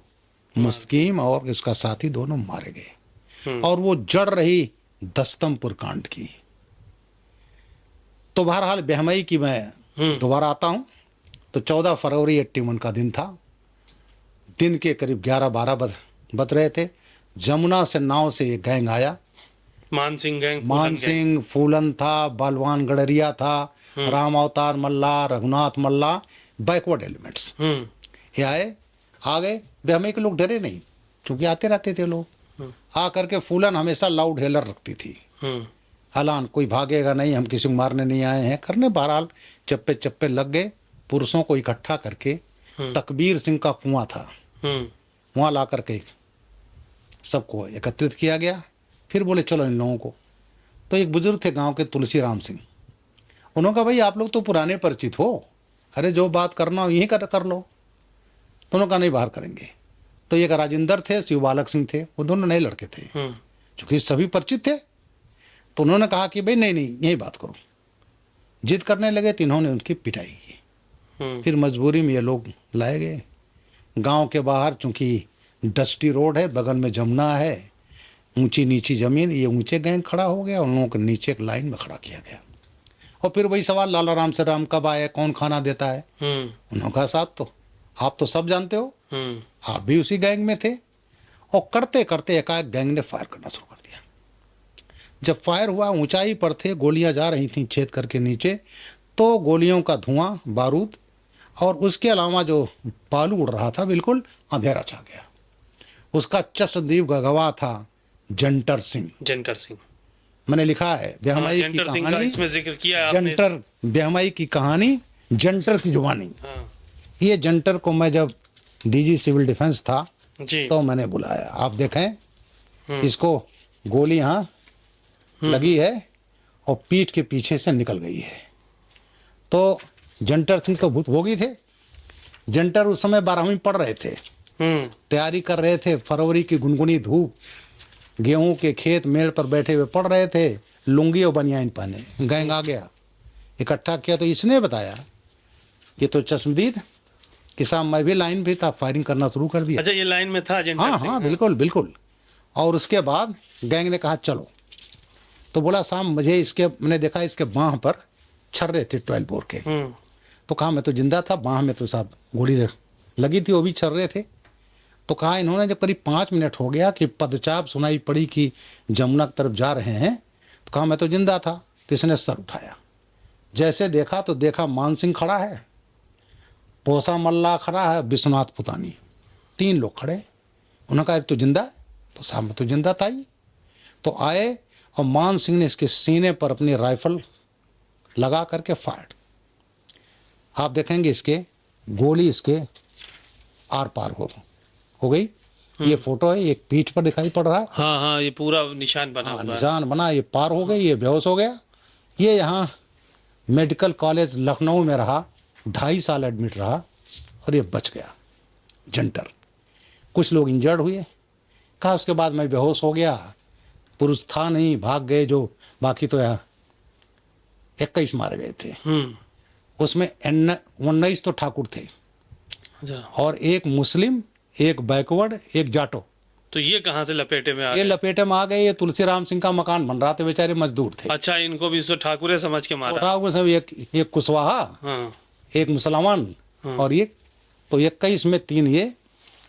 [SPEAKER 1] मुस्तकीम और उसका साथी दोनों मारे गए। और वो जड़ रही दस्तमपुर कांड की। तो बहरहाल बेहमई की मैं दोबारा आता हूँ। तो 14 फरवरी 81 का दिन था। दिन के करीब 11-12 बज रहे थे। जमुना से नाव से एक गैंग आया।
[SPEAKER 2] मानसिंह गैंग,
[SPEAKER 1] मानसिंह, फूलन था, बलवान गडरिया था, राम अवतार मल्ला, रघुनाथ मल्ला, बैकवर्ड एलिमेंट्स ये आए। आ गए। बेहमई के लोग डरे नहीं, क्योंकि आते रहते थे लोग। आ करके फूलन हमेशा लाउड हेलर रखती थी, हलान कोई भागेगा नहीं, हम किसी को मारने नहीं आए हैं करने। बहरहाल चप्पे चप्पे लग गए। पुरुषों को इकट्ठा करके तकबीर सिंह का कुआं था, वहां ला करके सबको एकत्रित किया गया। फिर बोले चलो इन लोगों को। तो एक बुजुर्ग थे गांव के, तुलसी राम सिंह। उन्होंने कहा भाई आप लोग तो पुराने परिचित हो, अरे जो बात करना हो यहीं कर लो। तो उन्होंने कहा नहीं, बाहर करेंगे। तो एक राजेंद्र थे, शिव बालक सिंह थे, वो दोनों नए लड़के थे, क्योंकि सभी परिचित थे। तो उन्होंने कहा कि भाई नहीं नहीं, यही बात करो। जिद करने लगे तो इन्होंने उनकी पिटाई की। फिर मजबूरी में ये लोग लाए गए। गांव के बाहर चूंकि डस्टी रोड है, बगल में जमुना है, ऊंची नीची जमीन, ये ऊंचे गैंग खड़ा हो गया, उन लोगों को नीचे एक लाइन में खड़ा किया गया। और फिर वही सवाल, लाला राम से राम कब आए, कौन खाना देता है। उन्होंने कहा साहब तो आप तो सब जानते हो, आप भी उसी गैंग में थे। और करते करते एकाएक गैंग ने फायर करना शुरू कर दिया। जब फायर हुआ, ऊंचाई पर थे, गोलियां जा रही थीं छेद करके नीचे, तो गोलियों का धुआं, बारूद और उसके अलावा जो बालू उड़ रहा था, बिल्कुल अंधेरा छा गया। उसका चश्मदीद गवाह था जंटर सिंह।
[SPEAKER 2] जंटर सिंह,
[SPEAKER 1] मैंने लिखा है बेहमई की
[SPEAKER 2] जंटर सिंह का
[SPEAKER 1] कहानी,
[SPEAKER 2] इसमें जिक्र किया आपने।
[SPEAKER 1] जंटर, बेहमई की कहानी, जंटर की जुबानी। ये जंटर को मैं जब डीजी सिविल डिफेंस था
[SPEAKER 2] जी,
[SPEAKER 1] तो मैंने बुलाया। आप देखें, इसको गोली यहाँ लगी है और पीठ के पीछे से निकल गई है। तो जंटर सिंह तो भूतभोगी थे। जंटर उस समय 12वीं पढ़ रहे थे, तैयारी कर रहे थे। फरवरी की गुनगुनी धूप, गेहूं के खेत मेड़ पर बैठे हुए पढ़ रहे थे, लुंगी और बनियान पहने। गैंग आ गया, इकट्ठा किया। तो इसने बताया ये तो चश्मदीद कि साहब मैं भी लाइन भी था, फायरिंग करना शुरू कर दिया।
[SPEAKER 2] अच्छा, ये लाइन में था जंटर
[SPEAKER 1] हाँ
[SPEAKER 2] सिंह?
[SPEAKER 1] हाँ, बिल्कुल बिल्कुल। और उसके बाद गैंग ने कहा चलो। तो बोला साहब मुझे इसके, मैंने देखा इसके बाह पर छर्रे थे 12 बोर के। तो कहा मैं तो जिंदा था, बाह में तो साहब गोली लगी थी, वो भी छर्रे थे। तो कहा इन्होंने जब करीब 5 मिनट हो गया कि पदचाप सुनाई पड़ी कि जमुना की तरफ जा रहे हैं, तो कहा मैं तो जिंदा था। तो इसने सर उठाया, जैसे देखा तो देखा मानसिंह खड़ा है, पोसा मल्ला खड़ा है, विश्वनाथ पुतानी, 3 लोग खड़े। उन्होंने कहा तो जिंदा है? तो साहब मैं तो जिंदा था ही। तो आए और मान सिंह ने इसके सीने पर अपनी राइफल लगा करके फायर। आप देखेंगे इसके गोली इसके आर पार हो गई। ये फोटो है, एक पीठ पर दिखाई पड़ रहा है।
[SPEAKER 2] हाँ हाँ, ये पूरा निशान बना हुआ है।
[SPEAKER 1] निशान बना, ये पार हो गई, ये बेहोश हो गया। ये यहाँ मेडिकल कॉलेज लखनऊ में रहा, 2.5 साल एडमिट रहा और ये बच गया जंटर। कुछ लोग इंजर्ड हुए। कहा उसके बाद मैं बेहोश हो गया, पुरुष था नहीं, भाग गए जो, बाकी तो यहाँ 21 मारे गए थे। उसमें 19 तो ठाकुर थे और एक मुस्लिम, एक बैकवर्ड, एक जाटो।
[SPEAKER 2] तो ये कहाँ से लपेटे में आ
[SPEAKER 1] ये
[SPEAKER 2] गए?
[SPEAKER 1] लपेटे में आ गए। ये तुलसी राम सिंह का मकान बन रहा था, बेचारे मजदूर थे।
[SPEAKER 2] अच्छा, इनको भी तो ठाकुरे समझ के मारा?
[SPEAKER 1] ठाकुर सब, एक कुशवाहा,
[SPEAKER 2] हाँ,
[SPEAKER 1] एक मुसलमान और ये तो 21 में 3 ये।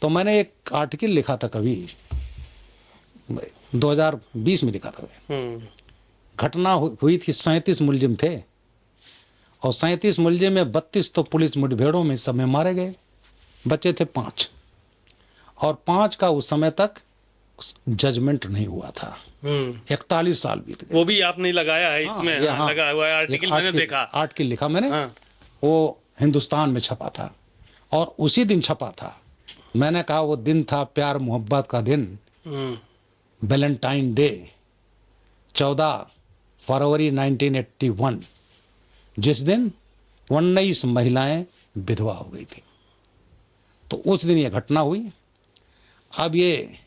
[SPEAKER 1] तो मैंने एक आर्टिकल लिखा था कभी 2020 में लिखा था। घटना हुई थी, 37 मुलजिम थे और 37 मुलजिम में 32 तो पुलिस मुठभेड़ों में सब में मारे गए। बचे थे 5 और 5 का उस समय तक जजमेंट नहीं हुआ था। 41 साल बीत गए।
[SPEAKER 2] वो भी आपने लगाया है इसमें? हाँ, लगा हुआ है आर्टिकल, मैंने देखा।
[SPEAKER 1] आर्टिकल लिखा मैंने।
[SPEAKER 2] हाँ।
[SPEAKER 1] वो हिंदुस्तान में छपा था और उसी दिन छपा था। मैंने कहा वो दिन था प्यार मोहब्बत का दिन, वैलेंटाइन डे, 14 फरवरी 1981, जिस दिन 19 महिलाएं विधवा हो गई थी। तो उस दिन ये घटना हुई। अब ये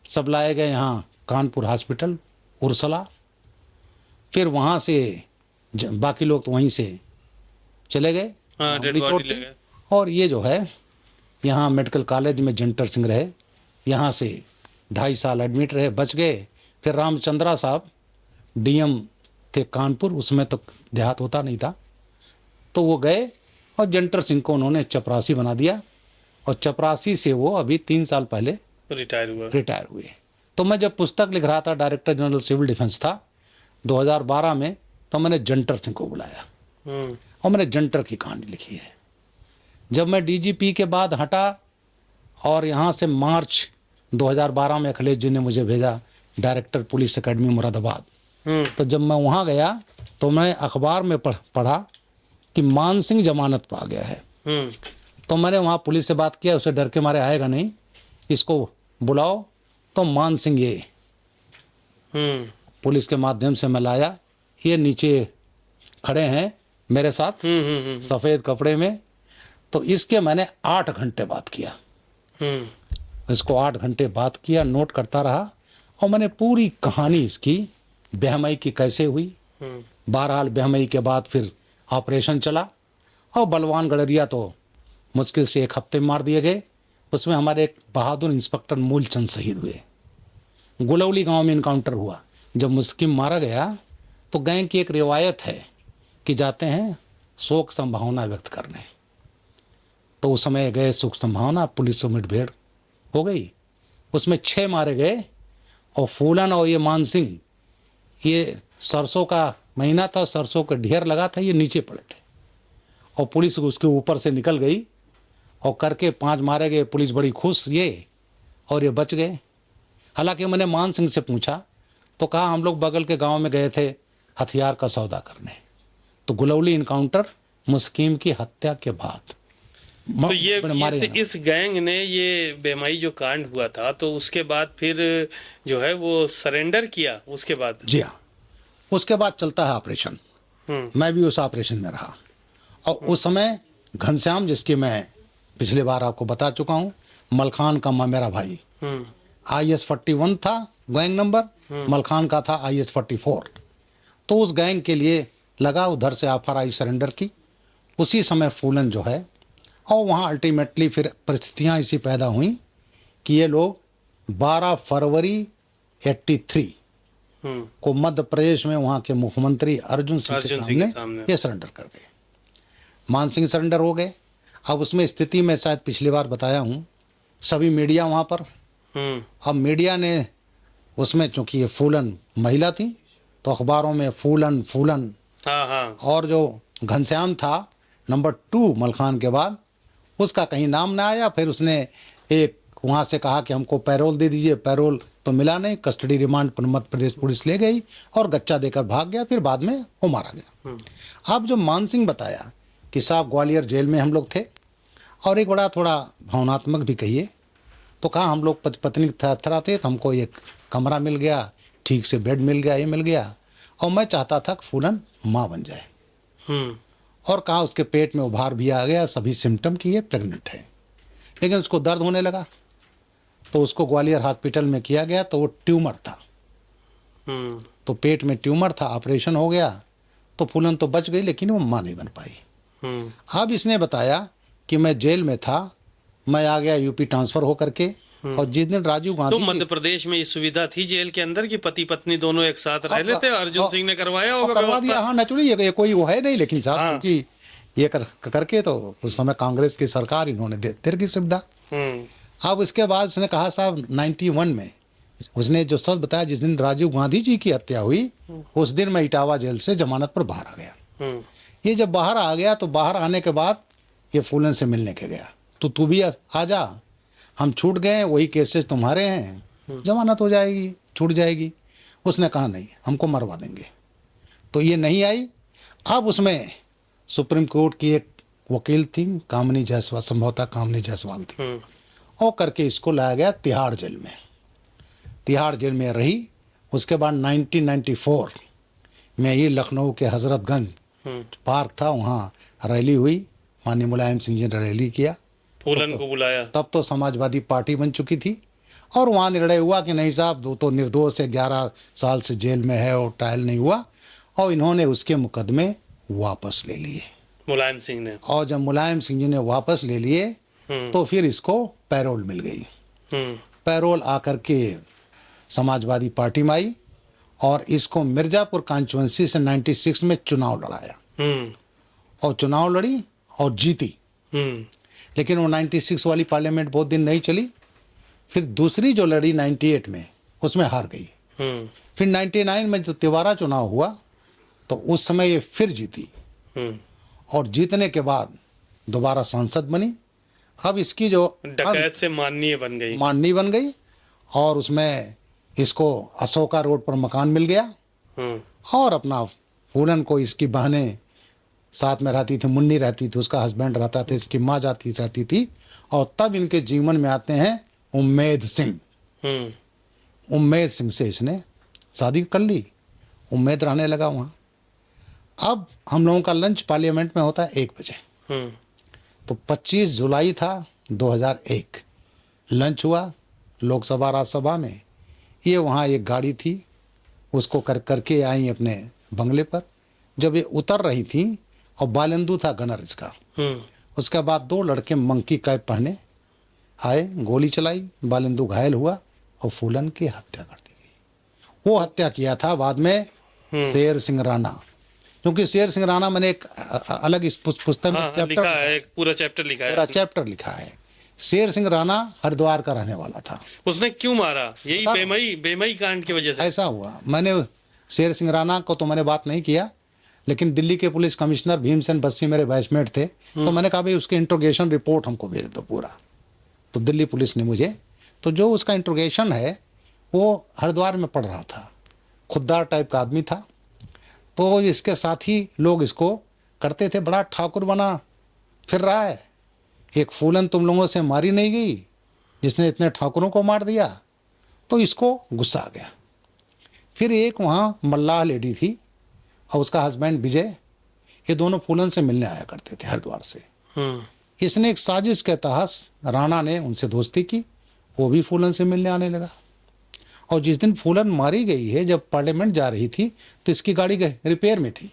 [SPEAKER 1] सब लाए गए यहाँ कानपुर हॉस्पिटल, उर्सला। फिर वहाँ से बाकी लोग तो वहीं से चले गए।
[SPEAKER 2] हाँ, डेड
[SPEAKER 1] मामूली
[SPEAKER 2] बॉडी
[SPEAKER 1] चोट
[SPEAKER 2] ले
[SPEAKER 1] थी।
[SPEAKER 2] गए।
[SPEAKER 1] और ये जो है यहाँ मेडिकल कॉलेज में जंटर सिंह रहे, यहाँ से 2.5 साल एडमिट रहे, बच गए। फिर रामचंद्रा साहब डीएम थे कानपुर, उसमें तो देहात होता नहीं था, तो वो गए और जंटर सिंह को उन्होंने चपरासी बना दिया, और चपरासी से वो अभी 3 साल पहले
[SPEAKER 2] रिटायर हुआ।
[SPEAKER 1] रिटायर हुए। तो मैं जब पुस्तक लिख रहा था, डायरेक्टर जनरल सिविल डिफेंस था 2012 में, तो मैंने जंटर सिंह को बुलाया और मैंने जंटर की कहानी लिखी है। जब मैं डीजीपी के बाद हटा और यहाँ से मार्च 2012 में अखिलेश जी ने मुझे भेजा डायरेक्टर पुलिस एकेडमी मुरादाबाद, तो जब मैं वहाँ गया तो मैं अखबार में पढ़ा कि मान सिंह जमानत पर आ गया है। तो मैंने वहाँ पुलिस से बात किया, उसे डर के मारे आएगा नहीं, इसको बुलाओ। तो मान सिंह ये पुलिस के माध्यम से मैं लाया, ये नीचे खड़े हैं मेरे साथ सफ़ेद कपड़े में। तो इसके मैंने 8 घंटे बात किया, इसको 8 घंटे बात किया, नोट करता रहा, और मैंने पूरी कहानी इसकी बेहमई की कैसे हुई। बहरहाल बेहमई के बाद फिर ऑपरेशन चला, और बलवान गडरिया तो मुश्किल से 1 हफ्ते में मार दिए गए। उसमें हमारे एक बहादुर इंस्पेक्टर मूलचंद शहीद हुए। गुलौली गांव में इनकाउंटर हुआ। जब मुस्किम मारा गया तो गैंग की एक रिवायत है कि जाते हैं शोक संभावना व्यक्त करने, तो उस समय गए शोक संभावना, पुलिस से मुठभेड़ हो गई, उसमें 6 मारे गए। और फूलन और ये मान सिंह, ये सरसों का महीना था, सरसों का ढेर लगा था, ये नीचे पड़े थे, और पुलिस उसके ऊपर से निकल गई और करके 5 मारे गए। पुलिस बड़ी खुश ये, और ये बच गए। हालांकि मैंने मान सिंह से पूछा तो कहा हम लोग बगल के गांव में गए थे हथियार का सौदा करने। तो गुलौली इनकाउंटर मुस्किम की हत्या के बाद
[SPEAKER 2] तो ये इस गैंग ने ये बेमाई जो कांड हुआ था, तो उसके बाद फिर जो है वो सरेंडर किया उसके बाद।
[SPEAKER 1] जी हाँ, उसके बाद चलता है ऑपरेशन। मैं भी उस ऑपरेशन में रहा, और उस समय घनश्याम, जिसकी मैं पिछली बार आपको बता चुका हूँ, मलखान का मेरा भाई, IS 41 था गैंग नंबर, मलखान का था IS 44। तो उस गैंग के लिए लगा, उधर से ऑफर आई सरेंडर की। उसी समय फूलन जो है, और वहाँ अल्टीमेटली फिर परिस्थितियाँ ऐसी पैदा हुई कि ये लोग 12 फरवरी 83 को मध्य प्रदेश में वहाँ के मुख्यमंत्री अर्जुन सिंह के सामने ये सरेंडर कर गए। मान सिंह सरेंडर हो गए। अब उसमें स्थिति में शायद पिछली बार बताया हूँ, सभी मीडिया वहाँ पर। अब मीडिया ने उसमें, चूंकि ये फूलन महिला थी, तो अखबारों में फूलन फूलन। और जो घनश्याम था नंबर 2 मलखान के बाद, उसका कहीं नाम ना आया। फिर उसने एक वहाँ से कहा कि हमको पैरोल दे दीजिए, पैरोल तो मिला नहीं, कस्टडी रिमांड पर मध्य प्रदेश पुलिस ले गई और गच्चा देकर भाग गया। फिर बाद में वो मारा गया। अब जो मान सिंह बताया कि साहब ग्वालियर जेल में हम लोग थे, और एक बड़ा थोड़ा भावनात्मक भी कहिए, तो कहा हम लोग पत्नी थराते, तो हमको एक कमरा मिल गया, ठीक से बेड मिल गया, ये मिल गया, और मैं चाहता था कि फूलन माँ बन जाए। और कहा उसके पेट में उभार भी आ गया, सभी सिम्टम कि ये प्रेग्नेंट है। लेकिन उसको दर्द होने लगा, तो उसको ग्वालियर हॉस्पिटल में किया गया, तो वो ट्यूमर था, तो पेट में ट्यूमर था, ऑपरेशन हो गया, तो फूलन तो बच गई, लेकिन वो माँ नहीं बन पाई। अब इसने बताया कि मैं जेल में था, मैं आ गया यूपी ट्रांसफर होकर के, और जिस दिन राजीव गांधी,
[SPEAKER 2] तो मध्य प्रदेश में ये सुविधा थी जेल के अंदर कि पति पत्नी दोनों एक साथ रह लेते, अर्जुन सिंह ने करवाया होगा,
[SPEAKER 1] करवा दिया। हाँ, नेचुरली ये कोई वो है नहीं, लेकिन साहब क्योंकि ये करके तो उस समय कांग्रेस की सरकार इन्होंने दे की सुविधा। अब उसके बाद उसने कहा साहब 91 में उसने जो सच बताया, जिस दिन राजीव गांधी जी की हत्या हुई, उस दिन मैं इटावा जेल से जमानत पर बाहर आ गया। ये जब बाहर आ गया, तो बाहर आने के बाद ये फूलन से मिलने के गया, तो तू भी आ जा, हम छूट गए, वही केसेस तुम्हारे हैं, जमानत हो जाएगी, छूट जाएगी। उसने कहा नहीं, हमको मरवा देंगे। तो ये नहीं आई। अब उसमें सुप्रीम कोर्ट की एक वकील थी, कामनी जायसवाल, संभवतः कामनी जायसवाल थी, और करके इसको लाया गया तिहाड़ जेल में। तिहाड़ जेल में रही। उसके बाद 1994 में ही लखनऊ के हजरतगंज पार्क था, वहाँ रैली हुई, माननीय मुलायम सिंह जी ने रैली किया,
[SPEAKER 2] फूलन को बुलाया।
[SPEAKER 1] तब तो समाजवादी पार्टी बन चुकी थी, और वहाँ निर्णय हुआ कि नहीं साहब, दो तो निर्दोष है, 11 साल से जेल में है और ट्रायल नहीं हुआ, और इन्होंने उसके मुकदमे वापस ले लिए।
[SPEAKER 2] मुलायम सिंह ने।
[SPEAKER 1] और जब मुलायम सिंह जी ने वापस ले लिए
[SPEAKER 2] हम्म
[SPEAKER 1] तो फिर इसको पैरोल मिल गई।
[SPEAKER 2] हम्म
[SPEAKER 1] पैरोल आकर के समाजवादी पार्टी में आई और इसको मिर्जापुर कॉन्स्टिट्यूंसी से 96 में चुनाव लड़ाया
[SPEAKER 2] हम्म
[SPEAKER 1] और चुनाव लड़ी और जीती।
[SPEAKER 2] हम्म
[SPEAKER 1] लेकिन वो 96 वाली पार्लियामेंट बहुत दिन नहीं चली। फिर दूसरी जो लड़ी 98 में, उसमें हार गई।
[SPEAKER 2] हम्म
[SPEAKER 1] फिर 99 में जो तिवारा चुनाव हुआ तो उस समय ये फिर जीती
[SPEAKER 2] हम्म
[SPEAKER 1] और जीतने के बाद दोबारा सांसद बनी। अब इसकी जो
[SPEAKER 2] डकैत से माननीय बन गई।
[SPEAKER 1] माननी बन गई और उसमें इसको अशोका रोड पर मकान मिल गया और अपना फूलन को इसकी बहनें साथ में रहती थी, मुन्नी रहती थी, उसका हस्बैंड रहता था, इसकी माँ जाती रहती थी। और तब इनके जीवन में आते हैं उम्मेद सिंह। उम्मेद सिंह से इसने शादी कर ली, उम्मेद रहने लगा वहाँ। अब हम लोगों का लंच पार्लियामेंट में होता है 1 बजे। तो 25 जुलाई था 2001, लंच हुआ लोकसभा राज्यसभा में। ये वहाँ एक गाड़ी थी, उसको करके आई अपने बंगले पर। जब ये उतर रही थी और बालेंदु था गनर इसका, उसके बाद 2 लड़के मंकी कैप पहने आए, गोली चलाई, बालेंदु घायल हुआ और फूलन की हत्या कर दी गई। वो हत्या किया था बाद में शेर सिंह राणा, क्योंकि शेर सिंह राणा मैंने एक अलग इस पुस्तक में
[SPEAKER 2] लिखा है, एक पूरा चैप्टर लिखा है।
[SPEAKER 1] पूरा चैप्टर लिखा है। शेर सिंह राणा हरिद्वार का रहने वाला था।
[SPEAKER 2] उसने क्यों मारा? यही बेमई कांड की वजह से
[SPEAKER 1] ऐसा हुआ। मैंने शेर सिंह राणा को तो मैंने बात नहीं किया, लेकिन दिल्ली के पुलिस कमिश्नर भीमसेन बस्सी मेरे बैचमेट थे, तो मैंने कहा भाई उसके इंट्रोगेशन रिपोर्ट हमको भेज दो पूरा। तो दिल्ली पुलिस ने मुझे, तो जो उसका इंट्रोगेशन है वो हरिद्वार में पढ़ रहा था, खुददार टाइप का आदमी था। तो इसके साथी लोग इसको करते थे, बड़ा ठाकुर बना फिर रहा है, एक फूलन तुम लोगों से मारी नहीं गई जिसने इतने ठाकुरों को मार दिया। तो इसको गुस्सा आ गया। फिर एक वहाँ मल्लाह लेडी थी और उसका हस्बैंड विजय, ये दोनों फूलन से मिलने आया करते थे हरिद्वार से। इसने एक साजिश के तहत राणा ने उनसे दोस्ती की, वो भी फूलन से मिलने आने लगा। और जिस दिन फूलन मारी गई है, जब पार्लियामेंट जा रही थी तो इसकी गाड़ी रिपेयर में थी,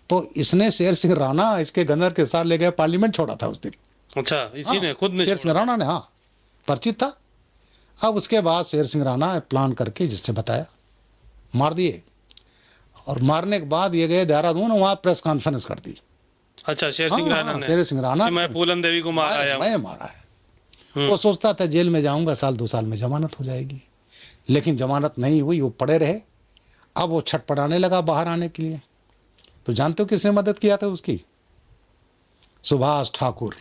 [SPEAKER 1] तो इसने शेर सिंह राणा इसके गनर के साथ ले गया, पार्लियामेंट छोड़ा था उस दिन।
[SPEAKER 2] अच्छा, इसी ने खुद ने
[SPEAKER 1] शेर सिंह राणा ने, हाँ, परिचित था। अब उसके बाद शेर सिंह राणा प्लान करके जिससे बताया मार दिए। और मारने के बाद ये गए देहरादून, वहाँ प्रेस कॉन्फ्रेंस कर दी।
[SPEAKER 2] अच्छा, शेर सिंह राणा ने,
[SPEAKER 1] शेर सिंह राणा,
[SPEAKER 2] मैं फूलन देवी को मार आया,
[SPEAKER 1] मैं मारा है। वो सोचता था जेल में जाऊंगा, 1-2 साल में जमानत हो जाएगी, लेकिन जमानत नहीं हुई, वो पड़े रहे। अब वो छटपटाने लगा बाहर आने के लिए। तो जानते हो किसने मदद किया था उसकी? सुभाष ठाकुर,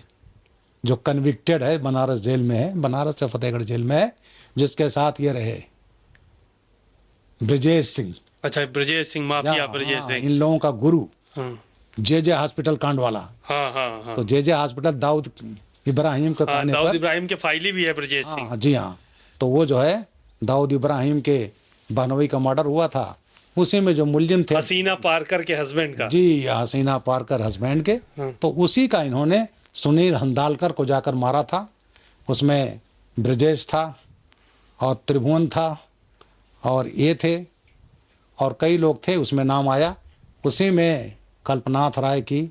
[SPEAKER 1] जो कन्विक्टेड है, बनारस जेल में है, बनारस से फतेहगढ़ जेल में है, जिसके साथ ये रहे ब्रजेश सिंह।
[SPEAKER 2] अच्छा, ब्रजेश सिंह, माफिया ब्रजेश सिंह,
[SPEAKER 1] इन लोगों का गुरु। जे हॉस्पिटल कांड वाला।
[SPEAKER 2] हाँ।
[SPEAKER 1] तो जे हॉस्पिटल दाऊद इब्राहिम के कहने पर,
[SPEAKER 2] दाऊद इब्राहिम के फाइली भी है ब्रजेश सिंह।
[SPEAKER 1] जी हाँ। तो वो जो है दाऊद इब्राहिम के बहनोई का मर्डर हुआ था, उसी में जो मुलजिम थे
[SPEAKER 2] हसीना पारकर के हस्बैंड का।
[SPEAKER 1] जी, हसीना पारकर हस्बैंड के। तो उसी का इन्होंने सुनील हंदालकर को जाकर मारा था। उसमें ब्रजेश था और त्रिभुवन था और ये थे और कई लोग थे, उसमें नाम आया। उसी में कल्पनाथ राय की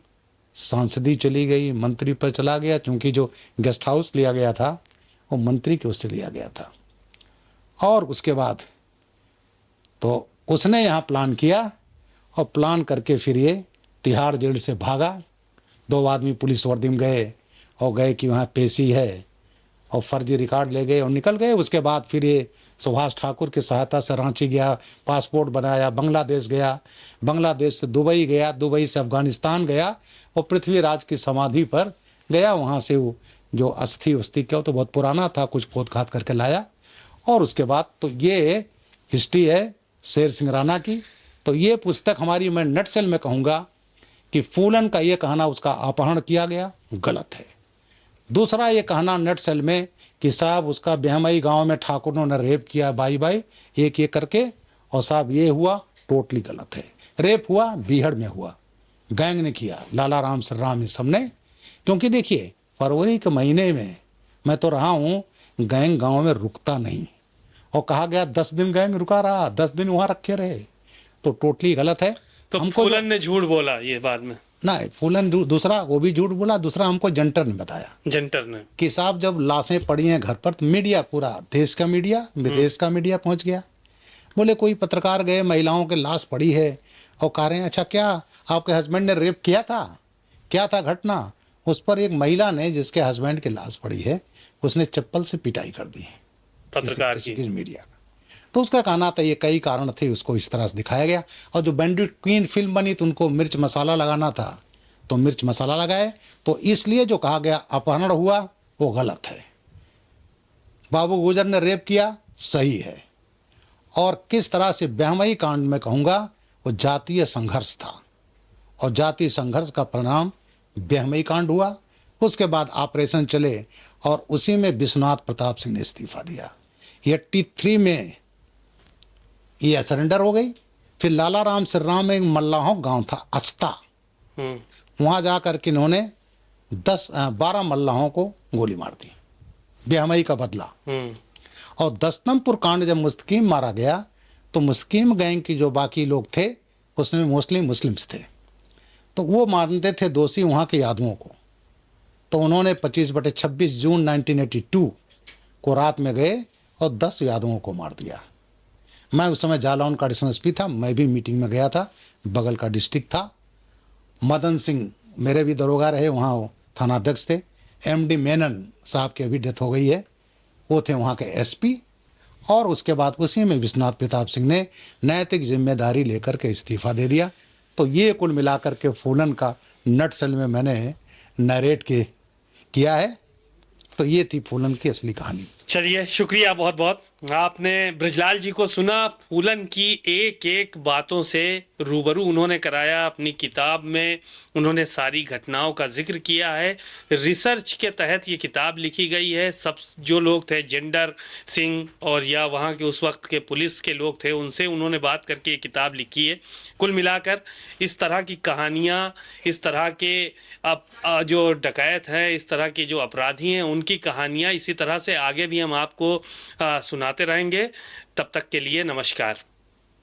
[SPEAKER 1] सांसदी चली गई, मंत्री पर चला गया, क्योंकि जो गेस्ट हाउस लिया गया था वो मंत्री के उससे लिया गया था। और उसके बाद तो उसने यहाँ प्लान किया और प्लान करके फिर ये तिहाड़ जेल से भागा। 2 आदमी पुलिस वर्दी में गए और गए कि वहाँ पेशी है और फर्जी रिकॉर्ड ले गए और निकल गए। उसके बाद फिर ये सुभाष ठाकुर की सहायता से रांची गया, पासपोर्ट बनाया, बांग्लादेश गया, बांग्लादेश से दुबई गया, दुबई से अफगानिस्तान गया और पृथ्वीराज की समाधि पर गया। वहाँ से वो जो अस्थि क्या, तो बहुत पुराना था, कुछ खोद खाद करके लाया। और उसके बाद तो ये हिस्ट्री है शेर सिंह राणा की। तो ये पुस्तक हमारी, मैं नटसेल में कहूँगा कि फूलन का ये कहना उसका अपहरण किया गया गलत है। दूसरा ये कहना नटसेल में कि साहब उसका बेहमई गांव में ठाकुरों ने रेप किया बाई एक ये करके, और साहब ये हुआ, टोटली गलत है। रेप हुआ बीहड़ में हुआ, गैंग ने किया, लाला राम सरराम इन सब ने। क्योंकि देखिए फरवरी के महीने में मैं तो रहा हूँ, गैंग गांव में रुकता नहीं, और कहा गया 10 दिन गैंग रुका रहा, 10 दिन वहाँ रखे रहे, तो टोटली गलत है।
[SPEAKER 2] तो फूलन ने झूठ बोला ये बाद में?
[SPEAKER 1] नहीं, फूलन दूसरा वो भी झूठ बोला, दूसरा हमको जंटर ने बताया
[SPEAKER 2] जंटर ने।
[SPEAKER 1] कि साहब जब लाशें पड़ी हैं घर पर तो मीडिया, पूरा देश का मीडिया, विदेश का मीडिया पहुंच गया। बोले कोई पत्रकार गए, महिलाओं की लाश पड़ी है और कह रहे हैं अच्छा क्या आपके हस्बैंड ने रेप किया था, क्या था घटना। उस पर एक महिला ने, जिसके हस्बैंड की लाश पड़ी है, उसने चप्पल से पिटाई कर दी
[SPEAKER 2] पत्रकार की।
[SPEAKER 1] मीडिया का। तो उसका कहना था ये कई कारण थे, उसको इस तरह से दिखाया गया। और जो बैंडिट क्वीन फिल्म बनी तो उनको मिर्च मसाला लगाना था, तो मिर्च मसाला लगाए। तो इसलिए जो कहा गया अपहरण हुआ वो गलत है। बाबू गुजर ने रेप किया, सही है। और किस तरह से ब्याहमई कांड में कहूँगा वो जातीय संघर्ष था, और जातीय संघर्ष का परिणाम ब्याहमई कांड हुआ। उसके बाद ऑपरेशन चले और उसी में विश्वनाथ प्रताप सिंह ने इस्तीफा दिया। 83 में ये सरेंडर हो गई। फिर लाला राम श्रीराम में मल्लाहों गांव था अस्ता, वहां जाकर के इन्होंने 12 मल्लाहों को गोली मार दी, बेहमई का बदला। और दस्तमपुर कांड जब मुस्तकीम मारा गया तो मुस्तकीम गैंग की जो बाकी लोग थे उसमें मोस्टली मुस्लिम्स थे, तो वो मानते थे दोषी वहाँ के यादवों को। तो उन्होंने 25/26 जून 1982 को रात में गए और 10 यादवों को मार दिया। मैं उस समय जालौन का एडिशनल एसपी था, मैं भी मीटिंग में गया था, बगल का डिस्ट्रिक्ट था। मदन सिंह मेरे भी दरोगा रहे, वहाँ वो थानाध्यक्ष थे। MD मेनन साहब की अभी डेथ हो गई है, वो थे वहाँ के एसपी। और उसके बाद उसी में विश्वनाथ प्रताप सिंह ने नैतिक जिम्मेदारी लेकर के इस्तीफा दे दिया। तो ये कुल मिलाकर के फूलन का नटशेल में मैंने नरेट किया है। तो ये थी फूलन की असली कहानी।
[SPEAKER 2] चलिए, शुक्रिया बहुत बहुत। आपने बृजलाल जी को सुना, फूलन की एक एक बातों से रूबरू उन्होंने कराया। अपनी किताब में उन्होंने सारी घटनाओं का जिक्र किया है। रिसर्च के तहत ये किताब लिखी गई है। सब जो लोग थे, जेंडर सिंह और या वहाँ के उस वक्त के पुलिस के लोग थे, उनसे उन्होंने बात करके ये किताब लिखी है। कुल मिलाकर इस तरह की कहानियाँ, इस तरह के जो डकैत हैं, इस तरह के जो अपराधी हैं, उनकी कहानियाँ इसी तरह से आगे भी हम आपको सुनाते रहेंगे। तब तक के लिए नमस्कार।